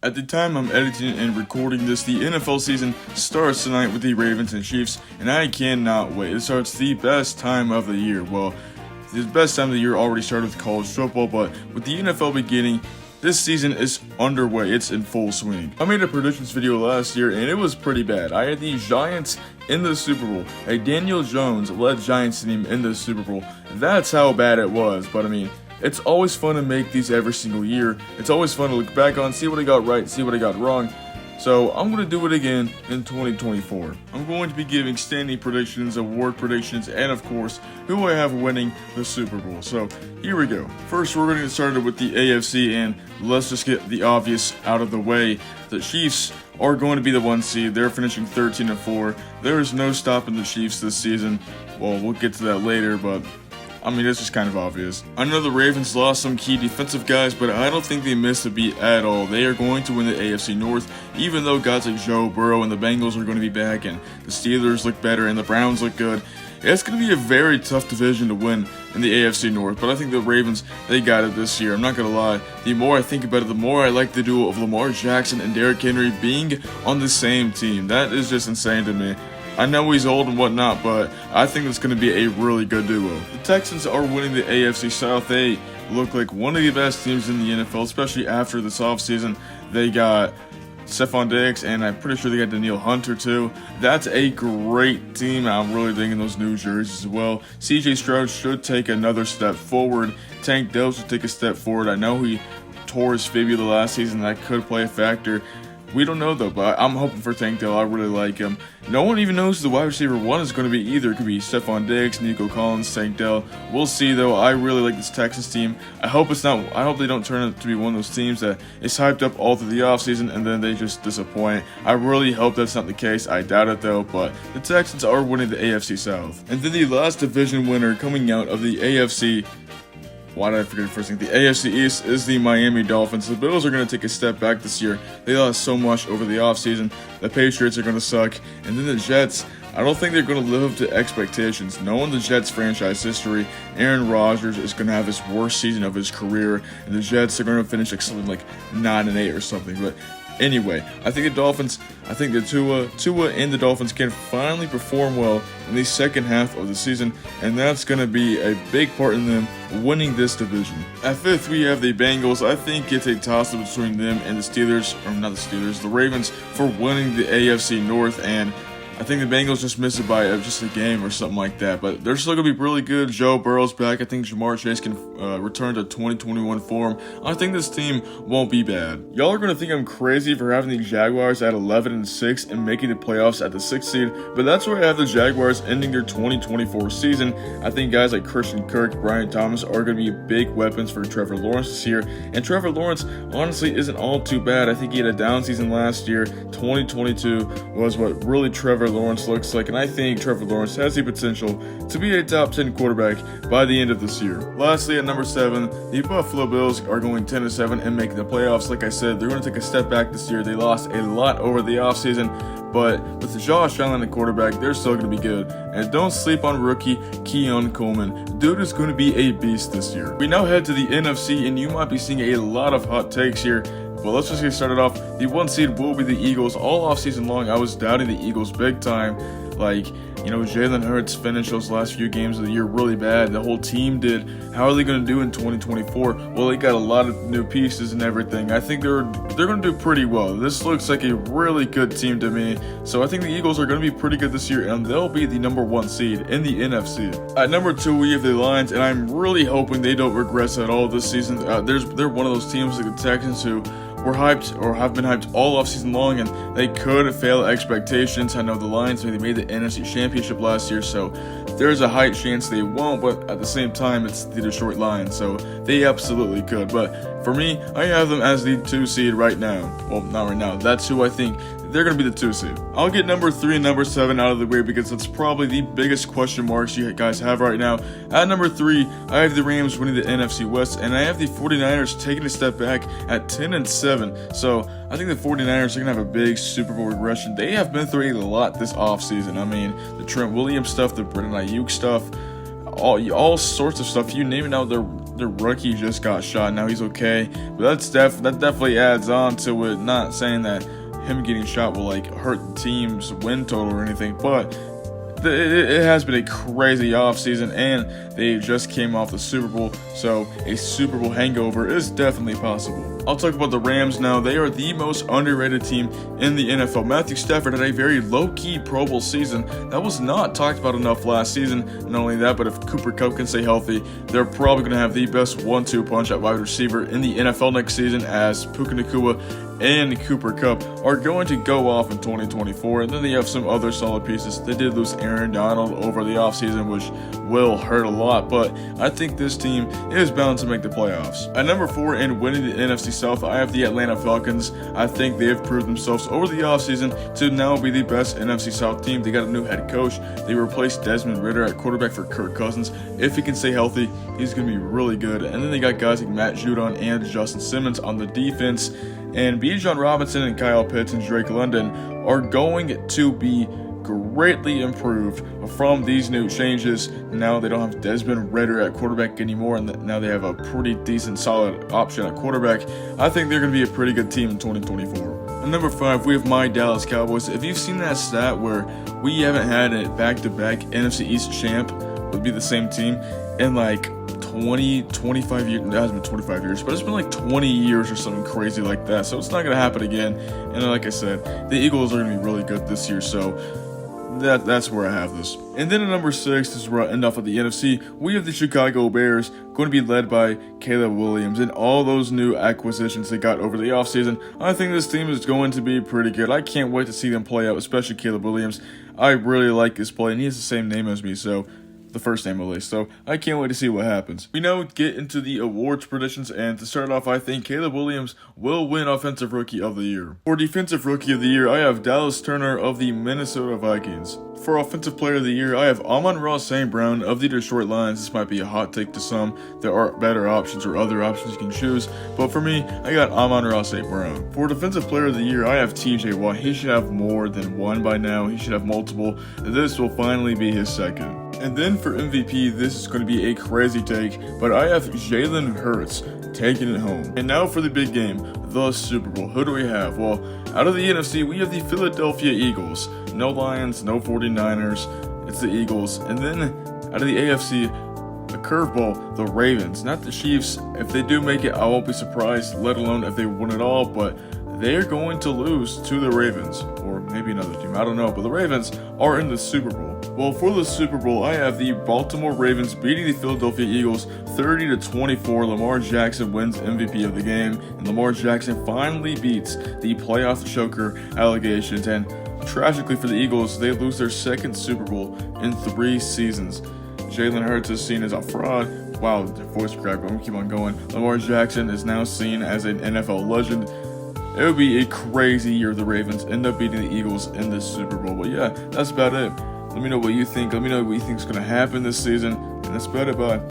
At the time I'm editing and recording this, the NFL season starts tonight with the Ravens and Chiefs, and I cannot wait. It starts the best time of the year. Well, the best time of the year already started with college football, but with the NFL beginning, this season is underway. It's in full swing. I made a predictions video last year, and it was pretty bad. I had the Giants in the Super Bowl. A Daniel Jones-led Giants team in the Super Bowl. That's how bad it was, but I mean, it's always fun to make these every single year. It's always fun to look back on, see what I got right, see what I got wrong. So I'm going to do it again in 2024. I'm going to be giving standing predictions, award predictions, and of course, who I have winning the Super Bowl. So here we go. First, we're going to get started with the AFC, and let's just get the obvious out of the way. The Chiefs are going to be the 1 seed. They're finishing 13-4. There is no stopping the Chiefs this season. Well, we'll get to that later, but I mean, it's just kind of obvious. I know the Ravens lost some key defensive guys, but I don't think they missed a beat at all. They are going to win the AFC North, even though guys like Joe Burrow and the Bengals are going to be back, and the Steelers look better, and the Browns look good. It's going to be a very tough division to win in the AFC North, but I think the Ravens, they got it this year. I'm not going to lie. The more I think about it, the more I like the duo of Lamar Jackson and Derrick Henry being on the same team. That is just insane to me. I know he's old and whatnot, but I think it's going to be a really good duo. The Texans are winning the AFC South. They look like one of the best teams in the NFL, especially after this offseason. They got Stephon Diggs, and I'm pretty sure they got Danielle Hunter too. That's a great team. I'm really digging those new jerseys as well. CJ Stroud should take another step forward. Tank Dell should take a step forward. I know he tore his fibula last season. That could play a factor. We don't know though, but I'm hoping for Tank Dell. I really like him. No one even knows who the wide receiver 1 is going to be either. It could be Stephon Diggs, Nico Collins, Tank Dell. We'll see though. I really like this Texans team. I hope they don't turn out to be one of those teams that is hyped up all through the offseason and then they just disappoint. I really hope that's not the case. I doubt it though, but the Texans are winning the AFC South. And then the last division winner coming out of the AFC. Why did I forget the first thing? The AFC East is the Miami Dolphins. The Bills are going to take a step back this year. They lost so much over the offseason. The Patriots are going to suck. And then the Jets, I don't think they're going to live up to expectations. Knowing the Jets franchise history, Aaron Rodgers is going to have his worst season of his career. And the Jets are going to finish like something like 9-8 or something. But anyway, I think the Tua and the Dolphins can finally perform well in the second half of the season, and that's going to be a big part in them winning this division. At 5th, we have the Bengals. I think it's a toss-up between them and the Ravens for winning the AFC North, and I think the Bengals just missed it by just a game or something like that, but they're still going to be really good. Joe Burrow's back. I think Ja'Marr Chase can return to 2021 form. I think this team won't be bad. Y'all are going to think I'm crazy for having the Jaguars at 11-6 and making the playoffs at the 6th seed, but that's where I have the Jaguars ending their 2024 season. I think guys like Christian Kirk, Brian Thomas are going to be big weapons for Trevor Lawrence this year, and Trevor Lawrence honestly isn't all too bad. I think he had a down season last year. 2022 was what really Trevor Lawrence looks like, and I think Trevor Lawrence has the potential to be a top 10 quarterback by the end of this year. Lastly, at number 7, the Buffalo Bills are going 10-7 and making the playoffs. Like I said, they're going to take a step back this year. They lost a lot over the offseason, but with Josh Allen at quarterback, they're still going to be good. And don't sleep on rookie Keon Coleman. Dude is going to be a beast this year. We now head to the NFC, and you might be seeing a lot of hot takes here. Well, let's just get started off. The 1 seed will be the Eagles. All offseason long, I was doubting the Eagles big time. Jalen Hurts finished those last few games of the year really bad. The whole team did. How are they going to do in 2024? Well, they got a lot of new pieces and everything. I think they're going to do pretty well. This looks like a really good team to me. So I think the Eagles are going to be pretty good this year, and they'll be the number 1 seed in the NFC. At number 2, we have the Lions, and I'm really hoping they don't regress at all this season. They're one of those teams like the Texans who were hyped or have been hyped all offseason long, and they could fail expectations. I know the Lions made the NFC Championship last year, so there's a high chance they won't, but at the same time, it's the Detroit Lions, so they absolutely could. But for me, I have them as the 2 seed right now. Well, not right now. That's who I think they're going to be the 2 seed. I'll get number 3 and number 7 out of the way because that's probably the biggest question marks you guys have right now. At number 3, I have the Rams winning the NFC West, and I have the 49ers taking a step back at 10-7. So I think the 49ers are going to have a big Super Bowl regression. They have been through a lot this offseason. I mean, the Trent Williams stuff, the Brandon Ayuk stuff, all sorts of stuff. You name it now, their rookie just got shot. Now he's okay, but that definitely adds on to it. Not saying that him getting shot will like hurt the team's win total or anything, but it has been a crazy offseason, and they just came off the Super Bowl, so a Super Bowl hangover is definitely possible. I'll talk about the Rams now. They are the most underrated team in the NFL. Matthew Stafford had a very low-key Pro Bowl season that was not talked about enough last season. Not only that, but if Cooper Kupp can stay healthy, they're probably going to have the best 1-2 punch at wide receiver in the NFL next season, as Puka Nacua and Cooper Kupp are going to go off in 2024, and then they have some other solid pieces. They did lose Aaron Donald over the offseason, which will hurt a lot, but I think this team is bound to make the playoffs. At number 4 and winning the NFC South, I have the Atlanta Falcons. I think they have proved themselves over the offseason to now be the best NFC South team. They got a new head coach. They replaced Desmond Ridder at quarterback for Kirk Cousins. If he can stay healthy, he's going to be really good. And then they got guys like Matt Judon and Justin Simmons on the defense. And Bijan Robinson and Kyle Pitts and Drake London are going to be greatly improved from these new changes. Now they don't have Desmond Ridder at quarterback anymore, and now they have a pretty decent, solid option at quarterback. I think they're going to be a pretty good team in 2024. At number 5, we have my Dallas Cowboys. If you've seen that stat where we haven't had a back-to-back NFC East champ would be the same team in like 25 years. It hasn't been 25 years, but it's been like 20 years or something crazy like that. So it's not going to happen again. And like I said, the Eagles are going to be really good this year. So that's where I have this. And then at number 6, this is where I end off at the NFC. We have the Chicago Bears, going to be led by Caleb Williams and all those new acquisitions they got over the offseason. I think this team is going to be pretty good. I can't wait to see them play out, especially Caleb Williams. I really like his play, and he has the same name as me, so the first name at least, so I can't wait to see what happens. We now get into the awards predictions, and to start off, I think Caleb Williams will win Offensive Rookie of the Year. For Defensive Rookie of the Year, I have Dallas Turner of the Minnesota Vikings. For Offensive Player of the Year, I have Amon-Ra St. Brown of the Detroit Lions. This might be a hot take to some. There are better options or other options you can choose, but for me, I got Amon-Ra St. Brown. For Defensive Player of the Year, I have TJ Watt. He should have more than one by now. He should have multiple. This will finally be his second. And then for MVP, this is going to be a crazy take, but I have Jalen Hurts taking it home. And now for the big game, the Super Bowl. Who do we have? Well, out of the NFC, we have the Philadelphia Eagles. No Lions, no 49ers. It's the Eagles. And then out of the AFC, a curveball, the Ravens. Not the Chiefs. If they do make it, I won't be surprised, let alone if they win it all, but they're going to lose to the Ravens, or maybe another team, I don't know, but the Ravens are in the Super Bowl. Well, for the Super Bowl, I have the Baltimore Ravens beating the Philadelphia Eagles 30-24. Lamar Jackson wins MVP of the game, and Lamar Jackson finally beats the playoff choker allegations, and tragically for the Eagles, they lose their second Super Bowl in 3 seasons. Jalen Hurts is seen as a fraud. Wow, voice crack, but I'm gonna keep on going. Lamar Jackson is now seen as an NFL legend. It would be a crazy year if the Ravens end up beating the Eagles in this Super Bowl. But yeah, that's about it. Let me know what you think. Let me know what you think is going to happen this season. And that's about it. Bye.